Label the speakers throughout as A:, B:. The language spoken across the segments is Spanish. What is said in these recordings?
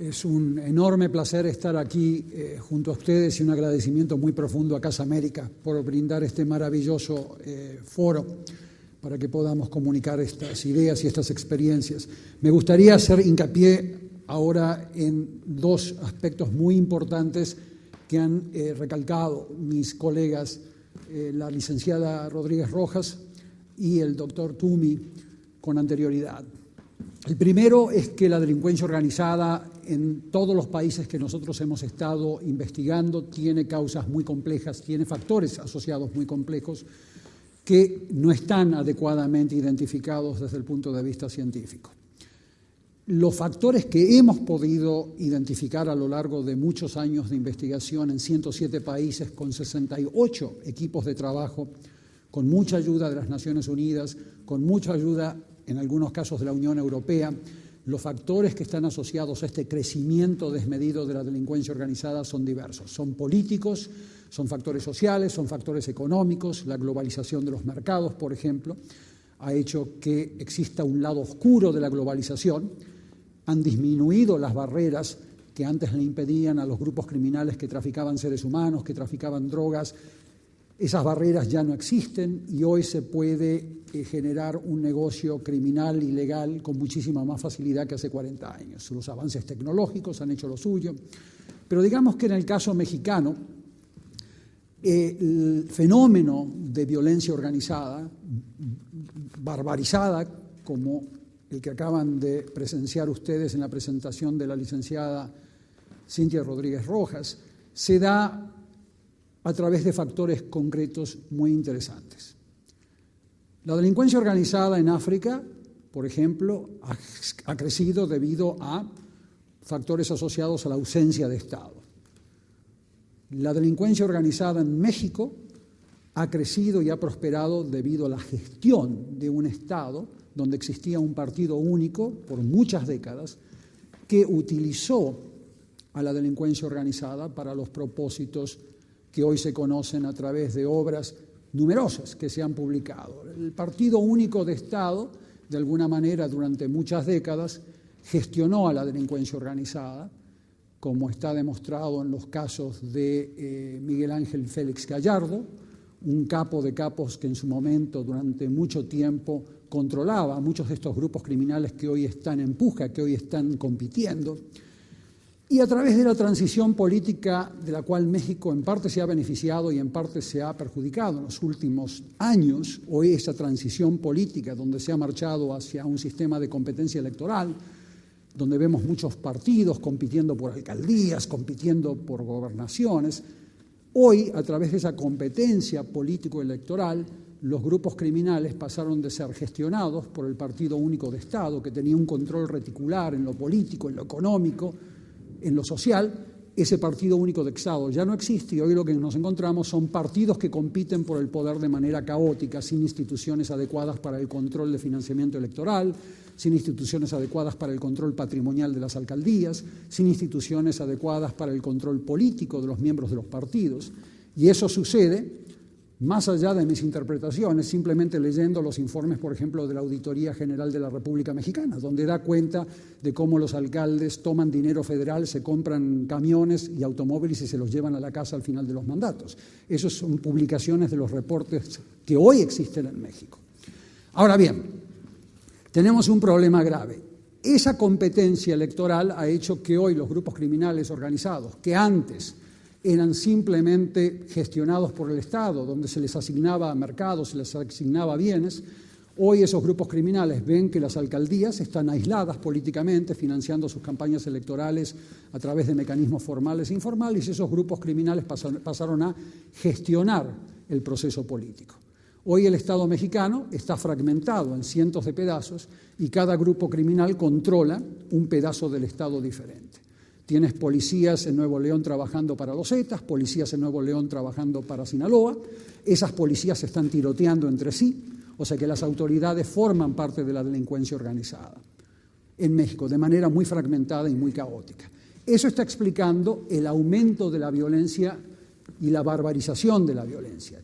A: Es un enorme placer estar aquí junto a ustedes y un agradecimiento muy profundo a Casa América por brindar este maravilloso foro para que podamos comunicar estas ideas y estas experiencias. Me gustaría hacer hincapié ahora en dos aspectos muy importantes que han recalcado mis colegas, la licenciada Rodríguez Rojas y el doctor Toomey, con anterioridad. El primero es que la delincuencia organizada en todos los países que nosotros hemos estado investigando tiene causas muy complejas, tiene factores asociados muy complejos que no están adecuadamente identificados desde el punto de vista científico. Los factores que hemos podido identificar a lo largo de muchos años de investigación en 107 países con 68 equipos de trabajo, con mucha ayuda de las Naciones Unidas, con mucha ayuda en algunos casos de la Unión Europea, los factores que están asociados a este crecimiento desmedido de la delincuencia organizada son diversos. Son políticos, son factores sociales, son factores económicos. La globalización de los mercados, por ejemplo, ha hecho que exista un lado oscuro de la globalización. Han disminuido las barreras que antes le impedían a los grupos criminales que traficaban seres humanos, que traficaban drogas. Esas barreras ya no existen y hoy se puede generar un negocio criminal y legal con muchísima más facilidad que hace 40 años. Los avances tecnológicos han hecho lo suyo, pero digamos que en el caso mexicano, el fenómeno de violencia organizada, barbarizada, como el que acaban de presenciar ustedes en la presentación de la licenciada Cintia Rodríguez Rojas, se da a través de factores concretos muy interesantes. La delincuencia organizada en África, por ejemplo, ha crecido debido a factores asociados a la ausencia de Estado. La delincuencia organizada en México ha crecido y ha prosperado debido a la gestión de un Estado donde existía un partido único por muchas décadas que utilizó a la delincuencia organizada para los propósitos que hoy se conocen a través de obras numerosas que se han publicado. El Partido Único de Estado, de alguna manera, durante muchas décadas, gestionó a la delincuencia organizada, como está demostrado en los casos de Miguel Ángel Félix Gallardo, un capo de capos que en su momento, durante mucho tiempo, controlaba a muchos de estos grupos criminales que hoy están en puja, que hoy están compitiendo. Y a través de la transición política de la cual México en parte se ha beneficiado y en parte se ha perjudicado en los últimos años, hoy esa transición política donde se ha marchado hacia un sistema de competencia electoral, donde vemos muchos partidos compitiendo por alcaldías, compitiendo por gobernaciones, hoy a través de esa competencia político-electoral, los grupos criminales pasaron de ser gestionados por el Partido Único de Estado, que tenía un control reticular en lo político, en lo económico, en lo social. Ese Partido Único de Estado ya no existe y hoy lo que nos encontramos son partidos que compiten por el poder de manera caótica, sin instituciones adecuadas para el control de financiamiento electoral, sin instituciones adecuadas para el control patrimonial de las alcaldías, sin instituciones adecuadas para el control político de los miembros de los partidos. Y eso sucede más allá de mis interpretaciones, simplemente leyendo los informes, por ejemplo, de la Auditoría General de la República Mexicana, donde da cuenta de cómo los alcaldes toman dinero federal, se compran camiones y automóviles y se los llevan a la casa al final de los mandatos. Esas son publicaciones de los reportes que hoy existen en México. Ahora bien, tenemos un problema grave. Esa competencia electoral ha hecho que hoy los grupos criminales organizados, que antes eran simplemente gestionados por el Estado, donde se les asignaba mercados, se les asignaba bienes. Hoy esos grupos criminales ven que las alcaldías están aisladas políticamente, financiando sus campañas electorales a través de mecanismos formales e informales, y esos grupos criminales pasaron a gestionar el proceso político. Hoy el Estado mexicano está fragmentado en cientos de pedazos y cada grupo criminal controla un pedazo del Estado diferente. Tienes policías en Nuevo León trabajando para los Zetas, policías en Nuevo León trabajando para Sinaloa. Esas policías se están tiroteando entre sí, o sea que las autoridades forman parte de la delincuencia organizada en México de manera muy fragmentada y muy caótica. Eso está explicando el aumento de la violencia y la barbarización de la violencia.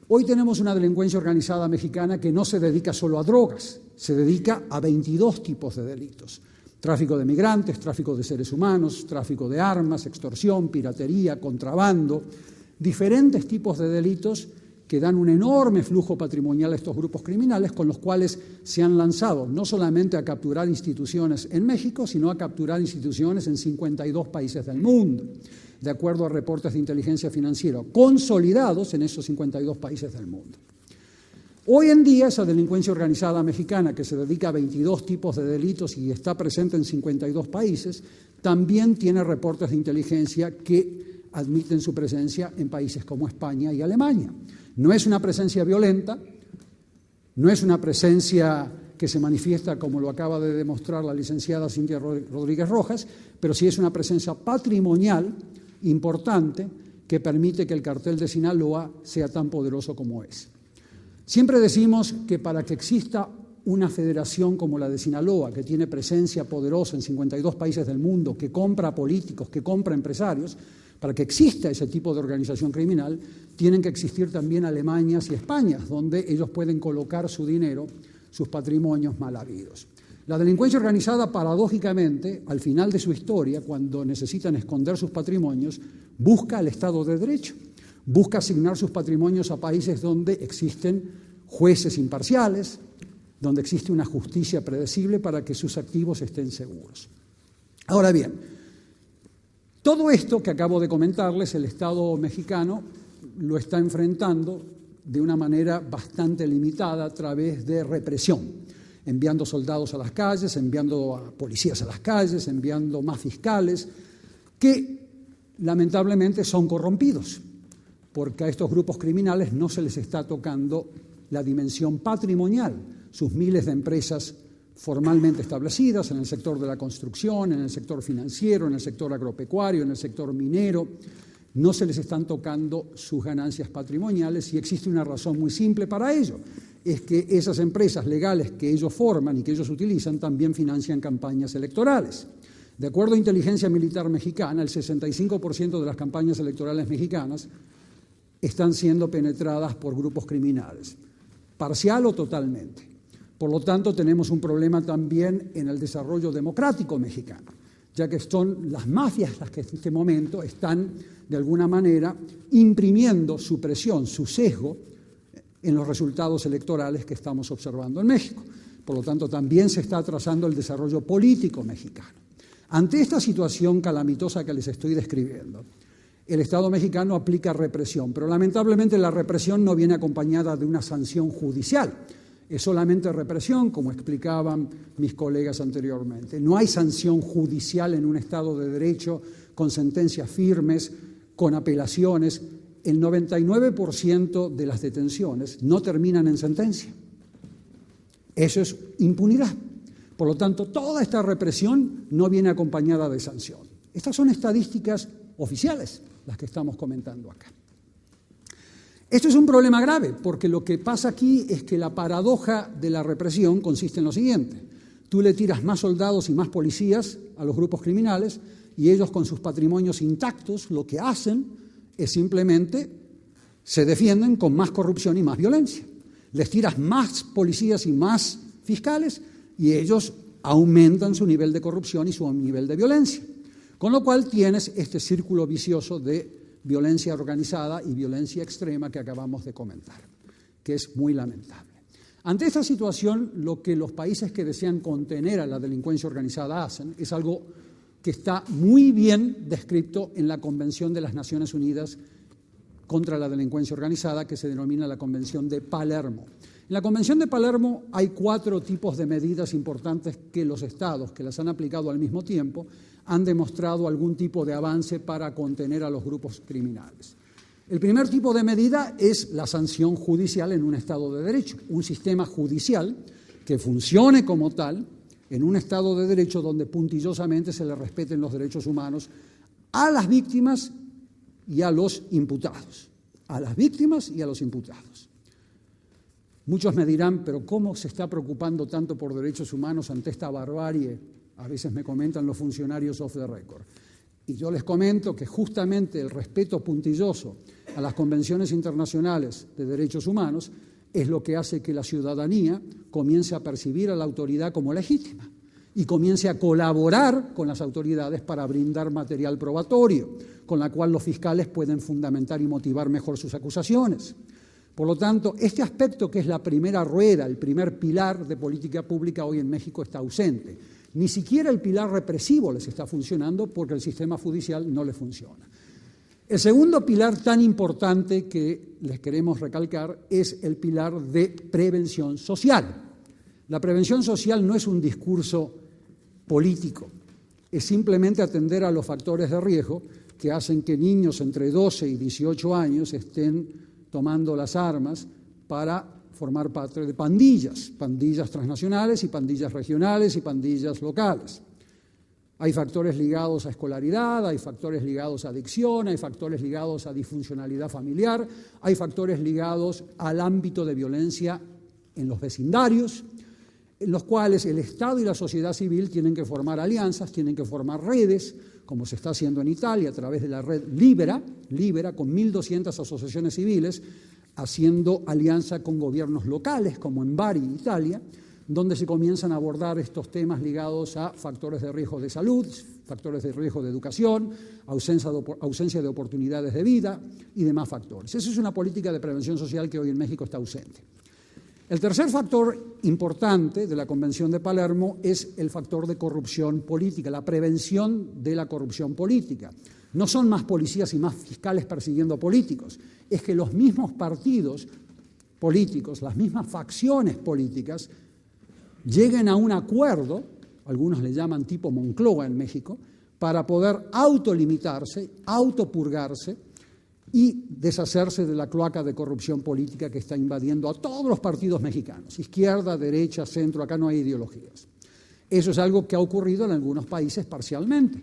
A: Hoy tenemos una delincuencia organizada mexicana que no se dedica solo a drogas, se dedica a 22 tipos de delitos. Tráfico de migrantes, tráfico de seres humanos, tráfico de armas, extorsión, piratería, contrabando, diferentes tipos de delitos que dan un enorme flujo patrimonial a estos grupos criminales, con los cuales se han lanzado no solamente a capturar instituciones en México, sino a capturar instituciones en 52 países del mundo, de acuerdo a reportes de inteligencia financiera consolidados en esos 52 países del mundo. Hoy en día esa delincuencia organizada mexicana, que se dedica a 22 tipos de delitos y está presente en 52 países, también tiene reportes de inteligencia que admiten su presencia en países como España y Alemania. No es una presencia violenta, no es una presencia que se manifiesta como lo acaba de demostrar la licenciada Cintia Rodríguez Rojas, pero sí es una presencia patrimonial importante que permite que el cartel de Sinaloa sea tan poderoso como es. Siempre decimos que para que exista una federación como la de Sinaloa, que tiene presencia poderosa en 52 países del mundo, que compra políticos, que compra empresarios, para que exista ese tipo de organización criminal, tienen que existir también Alemanias y Españas, donde ellos pueden colocar su dinero, sus patrimonios mal habidos. La delincuencia organizada, paradójicamente, al final de su historia, cuando necesitan esconder sus patrimonios, busca el Estado de Derecho. Busca asignar sus patrimonios a países donde existen jueces imparciales, donde existe una justicia predecible para que sus activos estén seguros. Ahora bien, todo esto que acabo de comentarles, el Estado mexicano lo está enfrentando de una manera bastante limitada a través de represión, enviando soldados a las calles, enviando a policías a las calles, enviando más fiscales, que lamentablemente son corrompidos, porque a estos grupos criminales no se les está tocando la dimensión patrimonial, sus miles de empresas formalmente establecidas en el sector de la construcción, en el sector financiero, en el sector agropecuario, en el sector minero, no se les están tocando sus ganancias patrimoniales y existe una razón muy simple para ello, es que esas empresas legales que ellos forman y que ellos utilizan también financian campañas electorales. De acuerdo a inteligencia militar mexicana, el 65% de las campañas electorales mexicanas están siendo penetradas por grupos criminales, parcial o totalmente. Por lo tanto, tenemos un problema también en el desarrollo democrático mexicano, ya que son las mafias las que en este momento están, de alguna manera, imprimiendo su presión, su sesgo, en los resultados electorales que estamos observando en México. Por lo tanto, también se está atrasando el desarrollo político mexicano. Ante esta situación calamitosa que les estoy describiendo, el Estado mexicano aplica represión, pero lamentablemente la represión no viene acompañada de una sanción judicial. Es solamente represión, como explicaban mis colegas anteriormente. No hay sanción judicial en un Estado de Derecho con sentencias firmes, con apelaciones. El 99% de las detenciones no terminan en sentencia. Eso es impunidad. Por lo tanto, toda esta represión no viene acompañada de sanción. Estas son estadísticas oficiales, las que estamos comentando acá. Esto es un problema grave, porque lo que pasa aquí es que la paradoja de la represión consiste en lo siguiente. Tú le tiras más soldados y más policías a los grupos criminales y ellos con sus patrimonios intactos lo que hacen es simplemente se defienden con más corrupción y más violencia. Les tiras más policías y más fiscales y ellos aumentan su nivel de corrupción y su nivel de violencia. Con lo cual tienes este círculo vicioso de violencia organizada y violencia extrema que acabamos de comentar, que es muy lamentable. Ante esta situación, lo que los países que desean contener a la delincuencia organizada hacen es algo que está muy bien descrito en la Convención de las Naciones Unidas contra la Delincuencia Organizada, que se denomina la Convención de Palermo. En la Convención de Palermo hay 4 tipos de medidas importantes que los estados, que las han aplicado al mismo tiempo, han demostrado algún tipo de avance para contener a los grupos criminales. El primer tipo de medida es la sanción judicial en un Estado de Derecho, un sistema judicial que funcione como tal en un Estado de Derecho donde puntillosamente se le respeten los derechos humanos a las víctimas y a los imputados. A las víctimas y a los imputados. Muchos me dirán, pero ¿cómo se está preocupando tanto por derechos humanos ante esta barbarie? A veces me comentan los funcionarios off the record. Y yo les comento que justamente el respeto puntilloso a las convenciones internacionales de derechos humanos es lo que hace que la ciudadanía comience a percibir a la autoridad como legítima y comience a colaborar con las autoridades para brindar material probatorio, con la cual los fiscales pueden fundamentar y motivar mejor sus acusaciones. Por lo tanto, este aspecto, que es la primera rueda, el primer pilar de política pública, hoy en México está ausente. Ni siquiera el pilar represivo les está funcionando porque el sistema judicial no le funciona. El segundo pilar tan importante que les queremos recalcar es el pilar de prevención social. La prevención social no es un discurso político, es simplemente atender a los factores de riesgo que hacen que niños entre 12 y 18 años estén tomando las armas para formar parte de pandillas transnacionales y pandillas regionales y pandillas locales. Hay factores ligados a escolaridad, hay factores ligados a adicción, hay factores ligados a disfuncionalidad familiar, hay factores ligados al ámbito de violencia en los vecindarios, en los cuales el Estado y la sociedad civil tienen que formar alianzas, tienen que formar redes, como se está haciendo en Italia a través de la red Libera, con 1.200 asociaciones civiles, haciendo alianza con gobiernos locales, como en Bari, Italia, donde se comienzan a abordar estos temas ligados a factores de riesgo de salud, factores de riesgo de educación, ausencia de oportunidades de vida y demás factores. Esa es una política de prevención social que hoy en México está ausente. El tercer factor importante de la Convención de Palermo es el factor de corrupción política, la prevención de la corrupción política. No son más policías y más fiscales persiguiendo políticos, es que los mismos partidos políticos, las mismas facciones políticas, lleguen a un acuerdo, algunos le llaman tipo Moncloa en México, para poder autolimitarse, autopurgarse y deshacerse de la cloaca de corrupción política que está invadiendo a todos los partidos mexicanos, izquierda, derecha, centro, acá no hay ideologías. Eso es algo que ha ocurrido en algunos países parcialmente.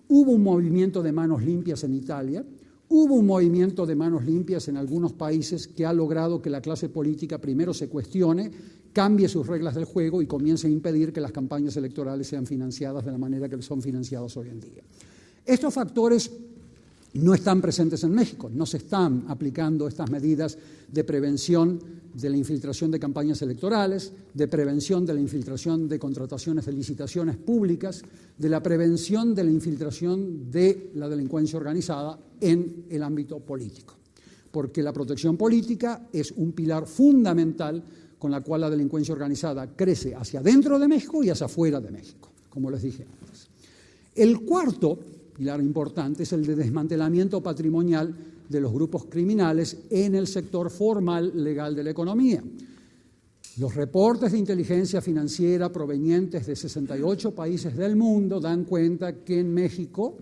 A: Hubo un movimiento de manos limpias en Italia, hubo un movimiento de manos limpias en algunos países que ha logrado que la clase política primero se cuestione, cambie sus reglas del juego y comience a impedir que las campañas electorales sean financiadas de la manera que son financiadas hoy en día. Estos factores no están presentes en México, no se están aplicando estas medidas de prevención de la infiltración de campañas electorales, de prevención de la infiltración de contrataciones de licitaciones públicas, de la prevención de la infiltración de la delincuencia organizada en el ámbito político. Porque la protección política es un pilar fundamental con la cual la delincuencia organizada crece hacia dentro de México y hacia afuera de México, como les dije antes. El cuarto pilar importante es el de desmantelamiento patrimonial de los grupos criminales en el sector formal legal de la economía. Los reportes de inteligencia financiera provenientes de 68 países del mundo dan cuenta que en México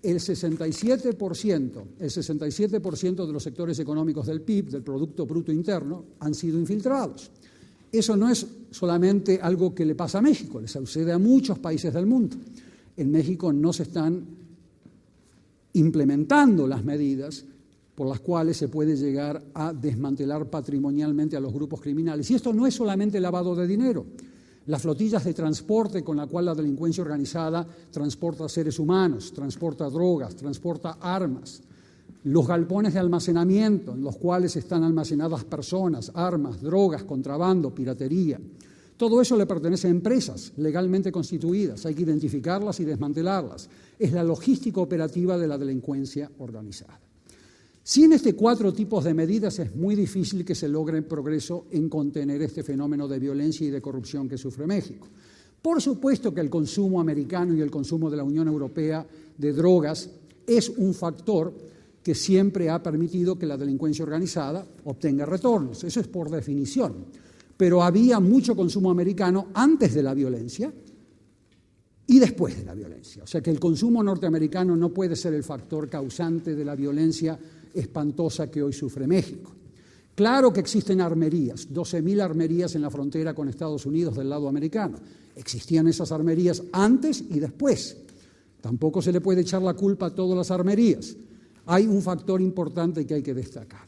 A: el 67% de los sectores económicos del PIB, del Producto Bruto Interno, han sido infiltrados. Eso no es solamente algo que le pasa a México, le sucede a muchos países del mundo. En México no se están implementando las medidas por las cuales se puede llegar a desmantelar patrimonialmente a los grupos criminales. Y esto no es solamente lavado de dinero. Las flotillas de transporte con la cual la delincuencia organizada transporta seres humanos, transporta drogas, transporta armas, los galpones de almacenamiento en los cuales están almacenadas personas, armas, drogas, contrabando, piratería. Todo eso le pertenece a empresas legalmente constituidas, hay que identificarlas y desmantelarlas. Es la logística operativa de la delincuencia organizada. Sin estos 4 tipos de medidas es muy difícil que se logre progreso en contener este fenómeno de violencia y de corrupción que sufre México. Por supuesto que el consumo americano y el consumo de la Unión Europea de drogas es un factor que siempre ha permitido que la delincuencia organizada obtenga retornos, eso es por definición. Pero había mucho consumo americano antes de la violencia y después de la violencia. O sea que el consumo norteamericano no puede ser el factor causante de la violencia espantosa que hoy sufre México. Claro que existen armerías, 12.000 armerías en la frontera con Estados Unidos del lado americano. Existían esas armerías antes y después. Tampoco se le puede echar la culpa a todas las armerías. Hay un factor importante que hay que destacar.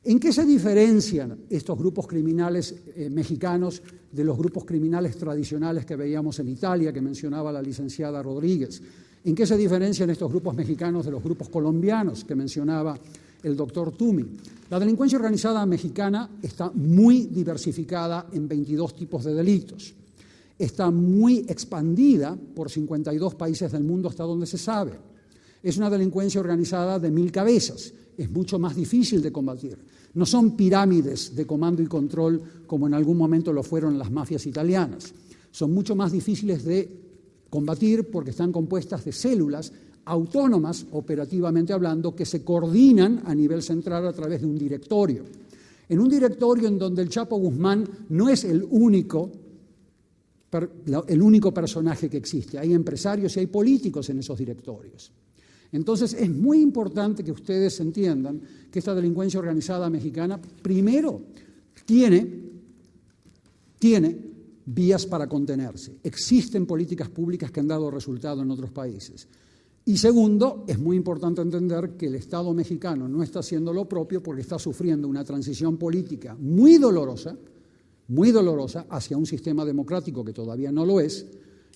A: ¿En qué se diferencian estos grupos criminales mexicanos de los grupos criminales tradicionales que veíamos en Italia, que mencionaba la licenciada Rodríguez? ¿En qué se diferencian estos grupos mexicanos de los grupos colombianos que mencionaba el doctor Tumi? La delincuencia organizada mexicana está muy diversificada en 22 tipos de delitos. está muy expandida por 52 países del mundo hasta donde se sabe. Es una delincuencia organizada de 1000 cabezas, es mucho más difícil de combatir. No son pirámides de comando y control como en algún momento lo fueron las mafias italianas. Son mucho más difíciles de combatir porque están compuestas de células autónomas, operativamente hablando, que se coordinan a nivel central a través de un directorio. En un directorio en donde el Chapo Guzmán no es el único personaje que existe. Hay empresarios y hay políticos en esos directorios. Entonces es muy importante que ustedes entiendan que esta delincuencia organizada mexicana, primero, tiene vías para contenerse. Existen políticas públicas que han dado resultado en otros países. Y segundo, es muy importante entender que el Estado mexicano no está haciendo lo propio porque está sufriendo una transición política muy dolorosa hacia un sistema democrático que todavía no lo es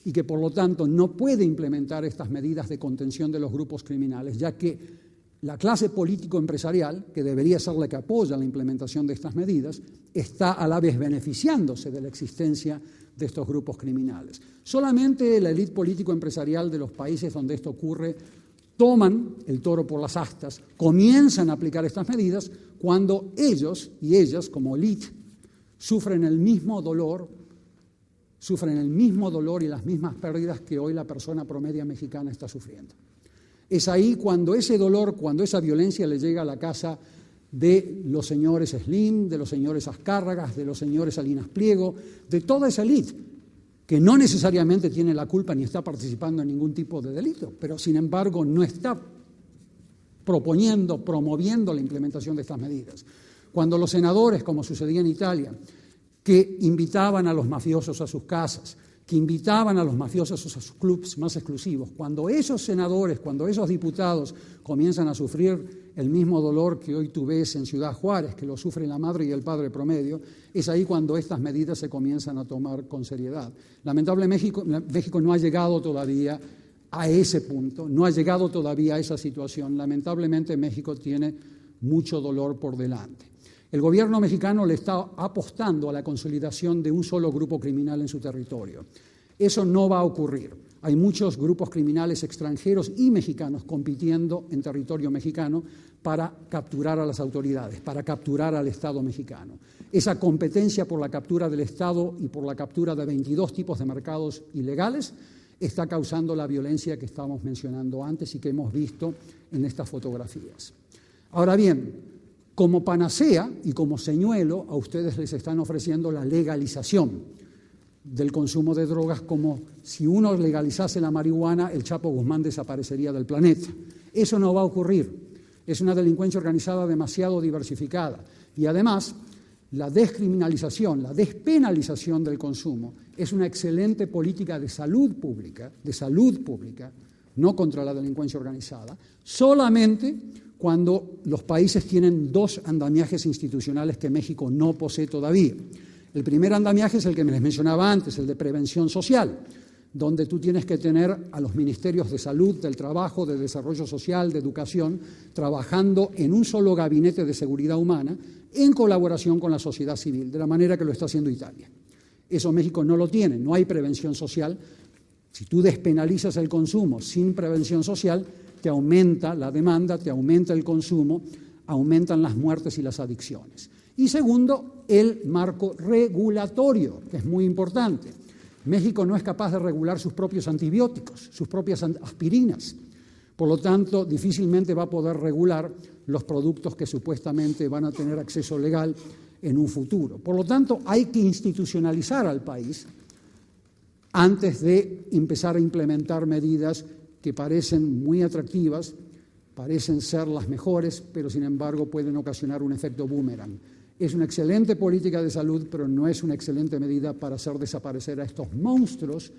A: y que por lo tanto no puede implementar estas medidas de contención de los grupos criminales, ya que la clase político-empresarial, que debería ser la que apoya la implementación de estas medidas, está a la vez beneficiándose de la existencia de estos grupos criminales. Solamente la élite político-empresarial de los países donde esto ocurre toman el toro por las astas, comienzan a aplicar estas medidas cuando ellos y ellas, como élite, sufren el mismo dolor y las mismas pérdidas que hoy la persona promedia mexicana está sufriendo. Es ahí cuando ese dolor, cuando esa violencia le llega a la casa de los señores Slim, de los señores Azcárragas, de los señores Salinas Pliego, de toda esa élite, que no necesariamente tiene la culpa ni está participando en ningún tipo de delito, pero sin embargo no está promoviendo la implementación de estas medidas. Cuando los senadores, como sucedía en Italia, que invitaban a los mafiosos a sus casas, que invitaban a los mafiosos a sus clubs más exclusivos, cuando esos senadores, cuando esos diputados comienzan a sufrir el mismo dolor que hoy tú ves en Ciudad Juárez, que lo sufren la madre y el padre promedio, es ahí cuando estas medidas se comienzan a tomar con seriedad. Lamentablemente México no ha llegado todavía a ese punto, no ha llegado todavía a esa situación. Lamentablemente México tiene mucho dolor por delante. El gobierno mexicano le está apostando a la consolidación de un solo grupo criminal en su territorio. Eso no va a ocurrir. Hay muchos grupos criminales extranjeros y mexicanos compitiendo en territorio mexicano para capturar a las autoridades, para capturar al Estado mexicano. Esa competencia por la captura del Estado y por la captura de 22 tipos de mercados ilegales está causando la violencia que estábamos mencionando antes y que hemos visto en estas fotografías. Ahora bien, como panacea y como señuelo, a ustedes les están ofreciendo la legalización del consumo de drogas, como si uno legalizase la marihuana, el Chapo Guzmán desaparecería del planeta. Eso no va a ocurrir. Es una delincuencia organizada demasiado diversificada. Y además, la descriminalización, la despenalización del consumo es una excelente política de salud pública, no contra la delincuencia organizada, solamente cuando los países tienen dos andamiajes institucionales que México no posee todavía. El primer andamiaje es el que les mencionaba antes, el de prevención social, donde tú tienes que tener a los ministerios de salud, del trabajo, de desarrollo social, de educación, trabajando en un solo gabinete de seguridad humana en colaboración con la sociedad civil, de la manera que lo está haciendo Italia. Eso México no lo tiene, no hay prevención social. Si tú despenalizas el consumo sin prevención social, te aumenta la demanda, te aumenta el consumo, aumentan las muertes y las adicciones. Y segundo, el marco regulatorio, que es muy importante. México no es capaz de regular sus propios antibióticos, sus propias aspirinas. Por lo tanto, difícilmente va a poder regular los productos que supuestamente van a tener acceso legal en un futuro. Por lo tanto, hay que institucionalizar al país antes de empezar a implementar medidas que parecen muy atractivas, parecen ser las mejores, pero sin embargo pueden ocasionar un efecto boomerang. Es una excelente política de salud, pero no es una excelente medida para hacer desaparecer a estos monstruos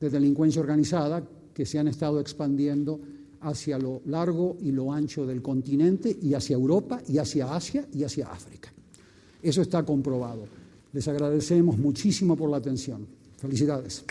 A: de delincuencia organizada que se han estado expandiendo hacia lo largo y lo ancho del continente y hacia Europa y hacia Asia y hacia África. Eso está comprobado. Les agradecemos muchísimo por la atención. Felicidades.